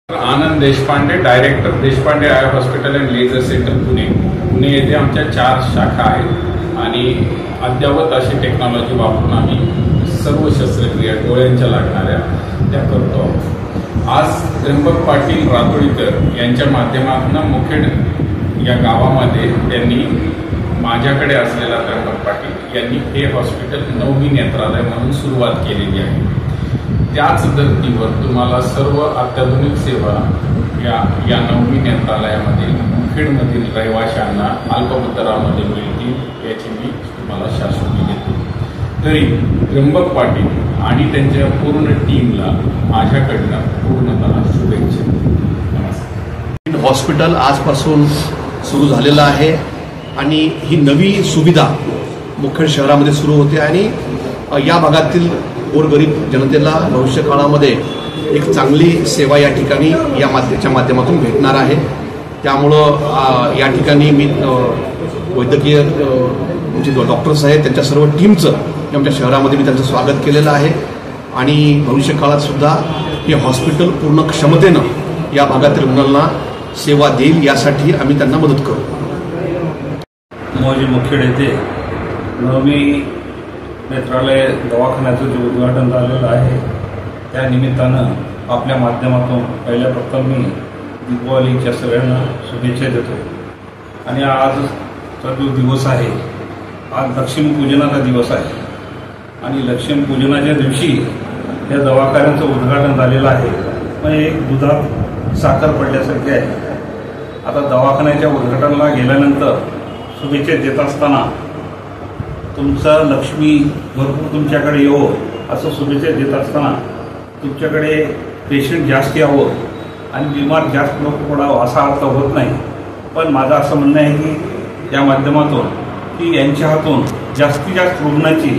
Anand Deshpande, director Deshpande eye hospital and laser centre Pune येथे आमच्या 4 शाखा आहेत आणि अद्ययावत अशी टेक्नॉलॉजी वापरून आम्ही सर्व शस्त्रक्रिया डोळ्यांच्या लागणाऱ्या त्या करतो. आज त्र्यंबक पाटील रातोळीकर यांच्या माध्यमातून मुखेड या गावामध्ये त्यांनी माझ्याकडे असलेला त्र्यंबक पाटील यांनी हे हॉस्पिटल नवमी नेत्रालय म्हणून सुरुवात केलेली आहे. त्याच धर्तीवर तुम्हाला सर्व अत्याधुनिक सेवा या नवमी नेत्रालयामध्ये मुखेडमधील रहिवाशांना अल्पदरामध्ये मिळतील याची मी तुम्हाला शाश्वती देतो. तरी त्र्यंबक पाटील आणि त्यांच्या पूर्ण टीमला माझ्याकडनं पूर्णतः शुभेच्छा. नमस्कार. हॉस्पिटल आजपासून सुरू झालेलं आहे आणि ही नवी सुविधा मुखेड शहरामध्ये सुरू होते आणि या भागातील गोरगरीब जनतेला भविष्य काळामध्ये एक चांगली सेवा या ठिकाणी याच्या माध्यमातून भेटणार आहे. त्यामुळं या ठिकाणी मी वैद्यकीय जे डॉक्टर्स आहेत त्यांच्या सर्व टीमचं आमच्या शहरामध्ये मी त्यांचं स्वागत केलेलं आहे आणि भविष्य काळात सुद्धा हे हॉस्पिटल पूर्ण क्षमतेनं या भागातील रुग्णांना सेवा देईल यासाठी आम्ही त्यांना मदत करू. मौजे मुखेड येथे नवमी नेत्रालय दवाखान्याचं जे उद्घाटन झालेलं आहे त्या निमित्तानं आपल्या माध्यमातून पहिल्या प्रथम मी दीपावलीच्या सगळ्यांना शुभेच्छा देतो. आणि आजचा जो दिवस आहे, आज लक्ष्मीपूजनाचा दिवस आहे आणि लक्ष्मीपूजनाच्या दिवशी या दवाखान्याचं उद्घाटन झालेलं आहे. म्हणजे एक दुधात साखर पडल्यासारखे आहे. आता दवाखान्याच्या उद्घाटनाला गेल्यानंतर शुभेच्छा देत असताना तुमचं लक्ष्मी भरपूर तुमच्याकडे येवो असं शुभेच्छा देत असताना तुमच्याकडे पेशंट जास्त यावं आणि बिमार जास्त लोक पडावं असा अर्थ होत नाही. पण माझं असं म्हणणं आहे की या माध्यमातून की यांच्या हातून जास्तीत जास्त रुग्णाची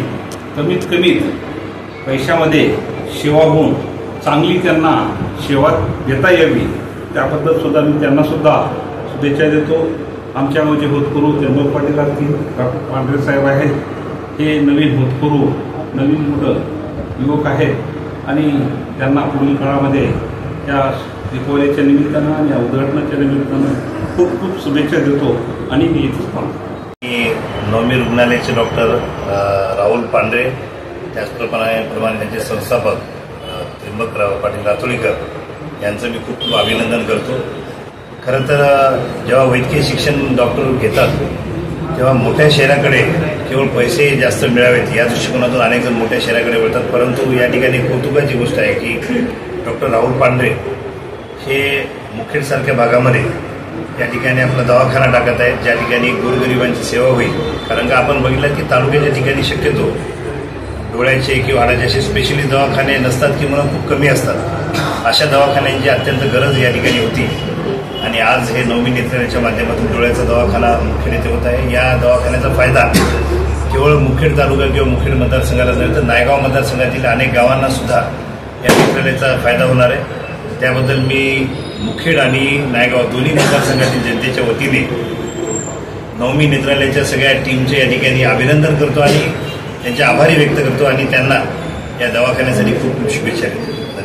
कमीत कमीत पैशामध्ये सेवा होऊन चांगली त्यांना सेवा देता यावी त्याबद्दल सुद्धा मी त्यांनासुद्धा शुभेच्छा देतो. आमच्या जे होतकरू त्र्यंबक पाटील असतील, डॉक्टर पांढरे साहेब आहेत, हे नवीन होतकरू नवीन मुलं युवक आहेत आणि त्यांना पुढील काळामध्ये या दीपावलीच्या निमित्तानं आणि या उद्घाटनाच्या निमित्तानं खूप खूप शुभेच्छा देतो आणि मी इथंच पाहतो. नवमी रुग्णालयाचे डॉक्टर राहुल पांढरे त्याचप्रमाणे त्यांचे संस्थापक त्र्यंबक पाटील रातोळीकर यांचं मी खूप खूप अभिनंदन करतो. खरं तर जेव्हा वैद्यकीय शिक्षण डॉक्टर घेतात तेव्हा मोठ्या शहराकडे केवळ पैसे जास्त मिळावेत या दृष्टिकोनातून अनेक जण मोठ्या शहराकडे वळतात. परंतु या ठिकाणी कौतुकाची गोष्ट आहे की डॉक्टर राहुल पांढरे हे मुखेडसारख्या भागामध्ये या ठिकाणी आपला दवाखाना टाकत आहेत ज्या ठिकाणी गोरगरिबांची सेवा होईल. कारण का आपण बघितलं की तालुक्याच्या ठिकाणी शक्यतो डोळ्याचे किंवा हाडाचे असे स्पेशलिस्ट दवाखाने नसतात किंवा खूप कमी असतात. अशा दवाखान्यांची अत्यंत गरज या ठिकाणी होती आणि आज हे नवमी नेत्रालयाच्या माध्यमातून डोळ्याचा दवाखाना मुखेड येथे होत आहे. या दवाखान्याचा फायदा केवळ मुखेड तालुका किंवा मुखेड मतदारसंघाला नव्हे तर नायगाव मतदारसंघातील अनेक गावांना सुद्धा या नेत्रालयाचा फायदा होणार आहे. त्याबद्दल मी मुखेड आणि नायगाव दोन्ही मतदारसंघातील जनतेच्या वतीने नवमी नेत्रालयाच्या सगळ्या टीमचे या ठिकाणी अभिनंदन करतो आणि त्यांचे आभारी व्यक्त करतो आणि त्यांना या दवाखान्यासाठी खूप खूप शुभेच्छा देतो.